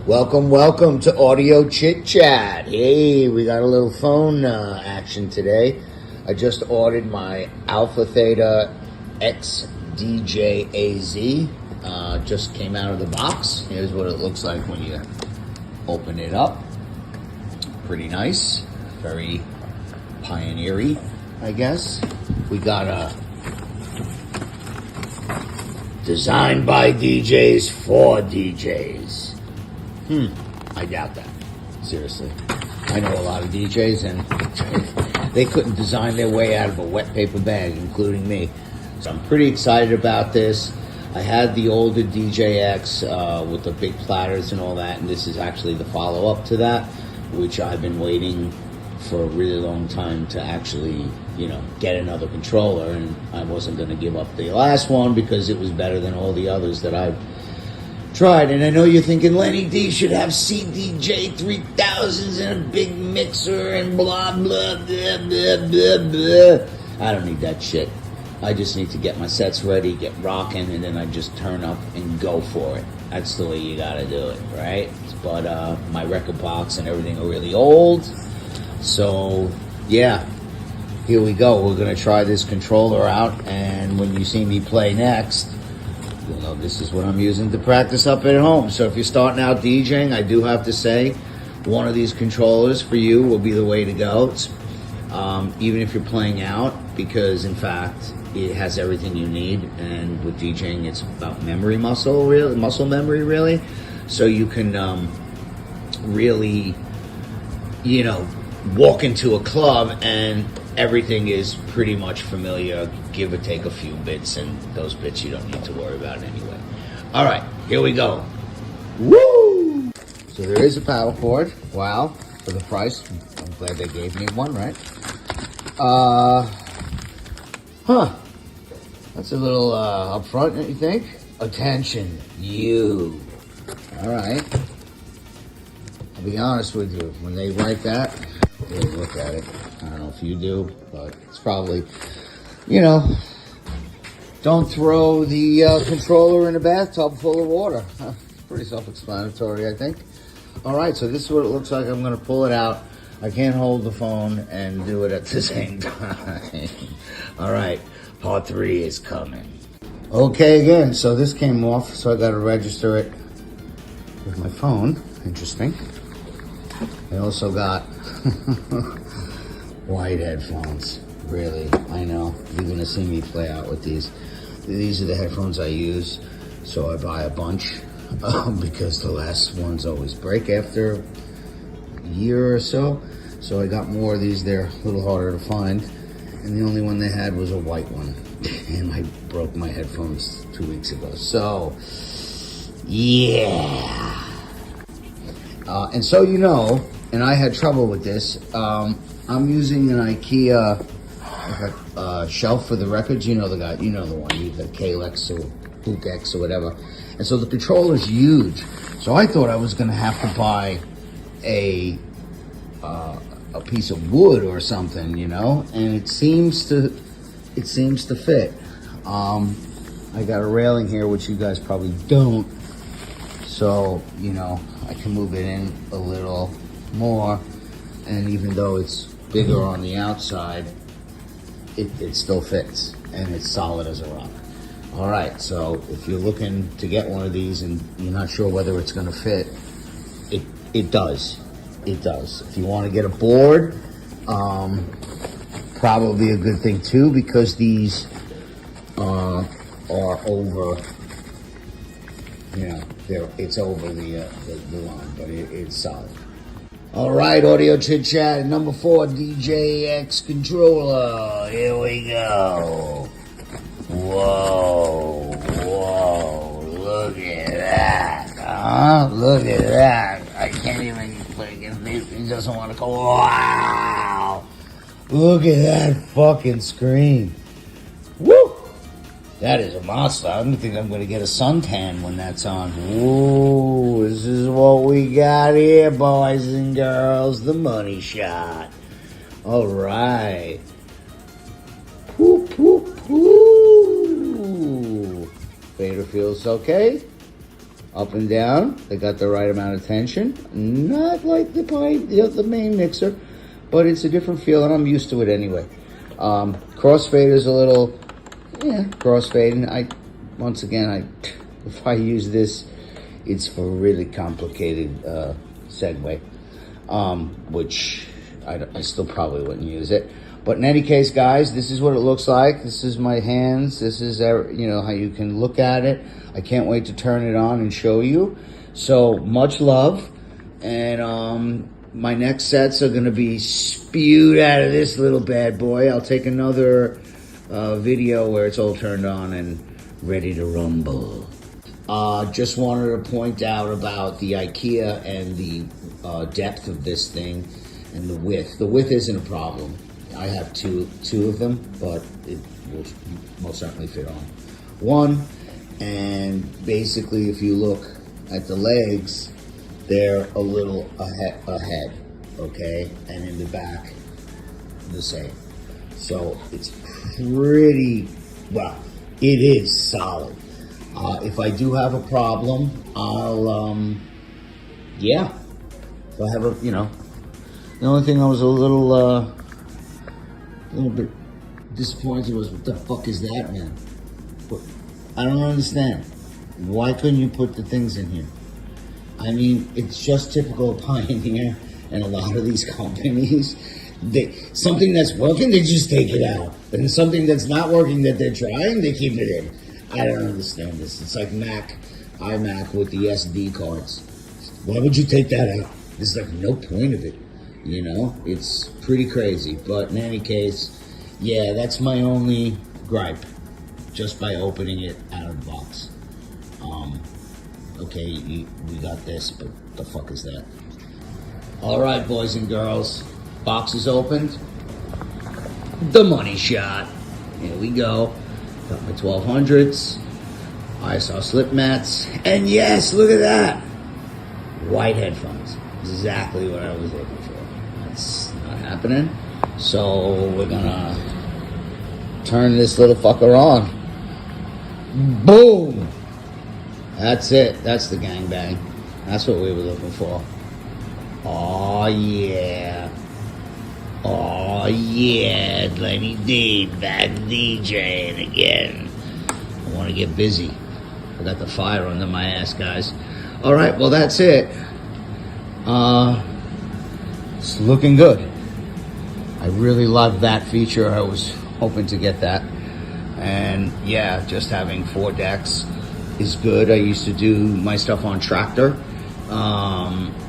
Welcome, welcome to Audio Chit Chat. Hey, we got a little phone action today. I just ordered my Alpha Theta XDJ-AZ. Just came out of the box. Here's what it looks like when you open it up. Pretty nice. Very pioneery, I guess. We got a designed by DJs for DJs. I doubt that. Seriously. I know a lot of DJs and they couldn't design their way out of a wet paper bag, including me. So I'm pretty excited about this. I had the older DJX with the big platters and all that, and this is actually the follow-up to that, which I've been waiting for a really long time to actually, get another controller, and I wasn't going to give up the last one because it was better than all the others that I've tried. And I know you're thinking Lenny D should have CDJ 3000s and a big mixer and blah, blah, blah, blah, blah, blah. I don't need that shit. I just need to get my sets ready, get rocking, and then I just turn up and go for it. That's the way you gotta do it, right? But my record box and everything are really old. So, yeah, here we go. We're gonna try this controller out, and when you see me play next, you'll know this is what I'm using to practice up at home. So if you're starting out DJing, I do have to say, one of these controllers for you will be the way to go. It's, even if you're playing out, because in fact, it has everything you need. And with DJing, it's about muscle memory, really. So you can really, walk into a club and everything is pretty much familiar, give or take a few bits, and those bits you don't need to worry about anyway. All right, here we go. Woo! So there is a paddle cord. Wow, for the price. I'm glad they gave me one, right? That's a little upfront, don't you think? Attention, you. All right. I'll be honest with you, when they write that, they look at it. I don't know if you do, but it's probably, don't throw the controller in a bathtub full of water. Pretty self-explanatory, I think. All right, so this is what it looks like. I'm going to pull it out. I can't hold the phone and do it at the same time. All right, part 3 is coming. Okay, again, so this came off, so I got to register it with my phone. Interesting. I also got white headphones. Really, I know. You're going to see me play out with these. These are the headphones I use, so I buy a bunch because the last ones always break after a year or so. So I got more of these. They're a little harder to find. And the only one they had was a white one. And I broke my headphones 2 weeks ago. So, yeah. And so and I had trouble with this. I'm using an IKEA shelf for the records. You know the one, the Kalex or Hook-X or whatever. And so the controller's huge. So I thought I was going to have to buy a piece of wood or something, and it seems to fit. I got a railing here, which you guys probably don't. So, I can move it in a little more, and even though it's bigger on the outside, it still fits, and it's solid as a rock. All right, so if you're looking to get one of these and you're not sure whether it's going to fit, it does. It does. If you want to get a board, probably a good thing too, because these are over. It's over the line, but it's solid. All right, Audio Chit Chat, number 4, DJX controller. Here we go. Whoa, look at that. Look at that. I can't even he doesn't want to go. Wow. Look at that fucking screen. Woo. That is a monster. I don't think I'm going to get a suntan when that's on. Ooh, this is what we got here, boys and girls. The money shot. All right. Whoop, whoop, whoop. Fader feels okay. Up and down, they got the right amount of tension. Not like the main mixer, but it's a different feel, and I'm used to it anyway. Crossfade is a little, crossfade. Once again, if I use this, it's for really complicated segue, which I still probably wouldn't use it. But in any case, guys, this is what it looks like. This is my hands. This is, how you can look at it. I can't wait to turn it on and show you. So much love. And my next sets are going to be spewed out of this little bad boy. I'll take another video where it's all turned on and ready to rumble. Just wanted to point out about the IKEA and the depth of this thing and the width. The width isn't a problem. I have two of them, but it will most certainly fit on one. And basically, if you look at the legs, they're a little ahead, okay? And in the back, the same. So it's pretty, well, it is solid. If I do have a problem, I'll, if I have a, the only thing I was a little bit disappointed was, what the fuck is that, man? I don't understand. Why couldn't you put the things in here? I mean, it's just typical Pioneer and a lot of these companies. Something that's working, they just take it out. And something that's not working that they're trying, they keep it in. I don't understand this. It's like iMac with the SD cards. Why would you take that out? There's like no point of it. It's pretty crazy. But in any case, yeah, that's my only gripe. Just by opening it out of the box. Okay, we got this, but the fuck is that? All right, boys and girls, box is opened. The money shot. Here we go. Got my 1200s, ISR slip mats, and yes, look at that. White headphones. Exactly what I was looking for. That's not happening. So we're gonna turn this little fucker on. Boom! That's it. That's the gangbang. That's what we were looking for. Oh yeah. Oh yeah, Lenny D back DJing again. I want to get busy. I got the fire under my ass, guys. All right, well that's it. It's looking good. I really love that feature. I was hoping to get that. And yeah, just having 4 decks is good. I used to do my stuff on Tractor.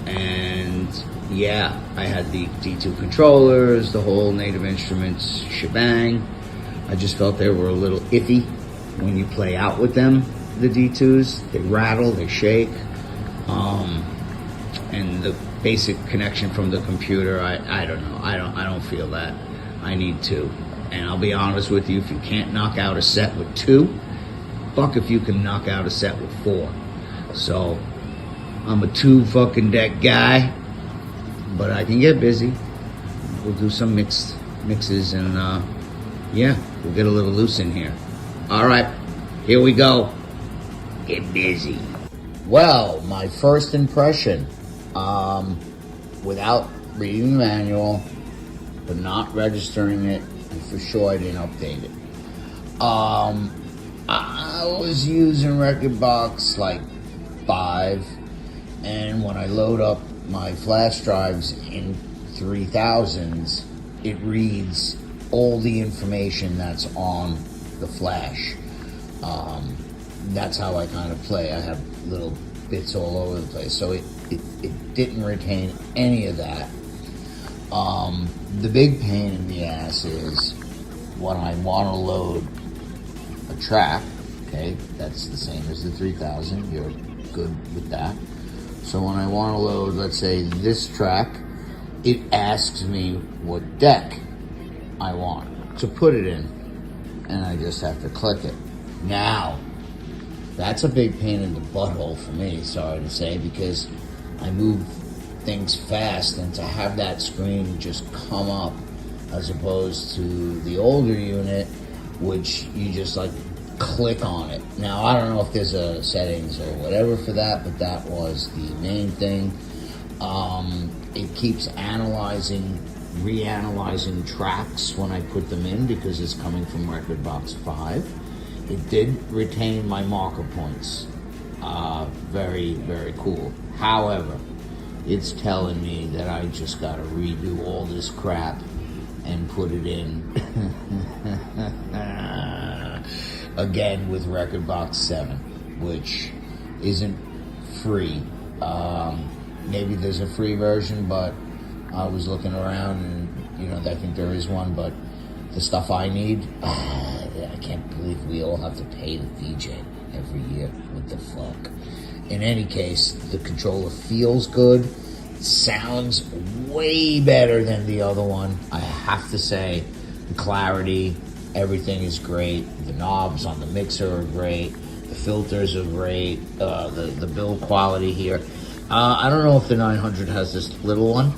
And yeah, I had the D2 controllers, the whole Native Instruments shebang. I just felt they were a little iffy when you play out with them, the D2s. They rattle, they shake. And the basic connection from the computer, I don't know. I don't feel that. I need 2. And I'll be honest with you, if you can't knock out a set with 2, fuck if you can knock out a set with 4. So, I'm a 2 fucking deck guy, but I can get busy. We'll do some mixes and, yeah, we'll get a little loose in here. All right, here we go. Get busy. Well, my first impression, without reading the manual, but not registering it, and for sure I didn't update it. I was using Rekordbox like 5, and when I load up my flash drives in 3000s, it reads all the information that's on the flash. That's how I kind of play. I have little bits all over the place, so it didn't retain any of that. The big pain in the ass is when I want to load a track. Okay, that's the same as the 3000. You're good with that. So when I want to load, let's say, this track, it asks me what deck I want to put it in, and I just have to click it. Now, that's a big pain in the butthole for me, sorry to say, because I move things fast, and to have that screen just come up as opposed to the older unit, which you just like click on it. Now, I don't know if there's a settings or whatever for that, but that was the main thing. It keeps reanalyzing tracks when I put them in because it's coming from Record Box 5. It did retain my marker points. Very, very cool. However, it's telling me that I just got to redo all this crap and put it in again with Record Box 7, which isn't free. Maybe there's a free version, but I was looking around and, I think there is one, but the stuff I need, I can't believe we all have to pay the DJ every year. What the fuck? In any case, the controller feels good. Sounds way better than the other one. I have to say, the clarity, everything is great. The knobs on the mixer are great. The filters are great. The build quality here. I don't know if the 900 has this little one.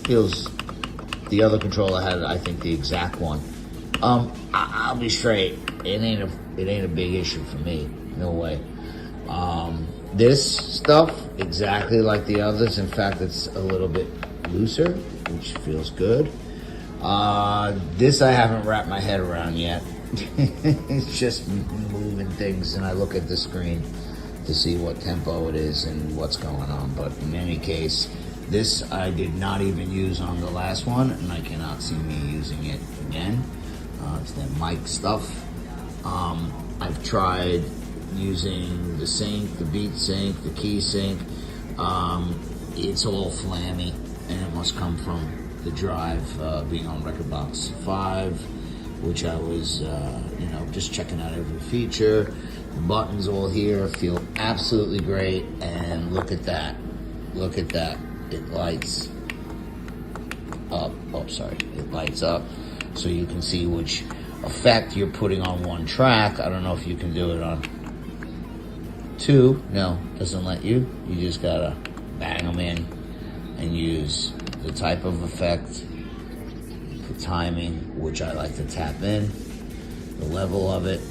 Feels the other controller had, I think, the exact one. I'll be straight. It ain't a big issue for me. No way. This stuff exactly like the others. In fact, it's a little bit looser, which feels good. This I haven't wrapped my head around yet. It's just moving things, and I look at the screen to see what tempo it is and what's going on. But in any case, this I did not even use on the last one, and I cannot see me using it again. It's the mic stuff. I've tried using the sync, the beat sync, the key sync. It's all flammy, and it must come from the drive being on Record Box 5, which I was, just checking out every feature. The buttons all here feel absolutely great, and look at that. Look at that. It lights up. Oh, sorry. It lights up so you can see which effect you're putting on one track. I don't know if you can do it on 2. No, doesn't let you. You just gotta bang them in and use the type of effect, the timing, which I like to tap in, the level of it,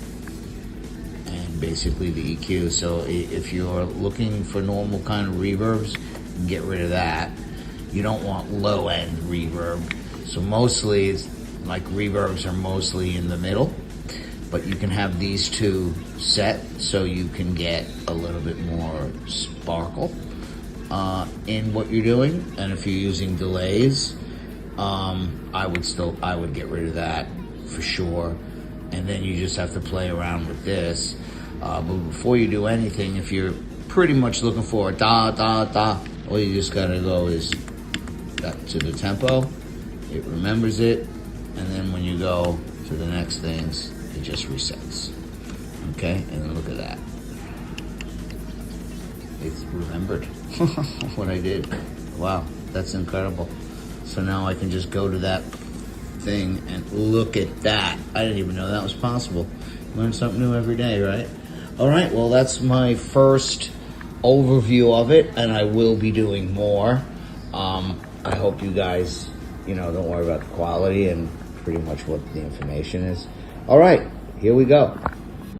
and basically the EQ. So if you're looking for normal kind of reverbs, get rid of that. You don't want low end reverb. So mostly it's like reverbs are mostly in the middle, but you can have these two set so you can get a little bit more sparkle in what you're doing. And if you're using delays, I would get rid of that for sure. And then you just have to play around with this. But before you do anything, if you're pretty much looking for a da da da, all you just gotta go is to the tempo. It remembers it, and then when you go to the next things, it just resets. Okay, and then look at that. It's remembered what I did. Wow, that's incredible. So now I can just go to that thing and look at that. I didn't even know that was possible. Learn something new every day, right? All right, well, that's my first overview of it, and I will be doing more. I hope you guys, don't worry about the quality and pretty much what the information is. All right, here we go.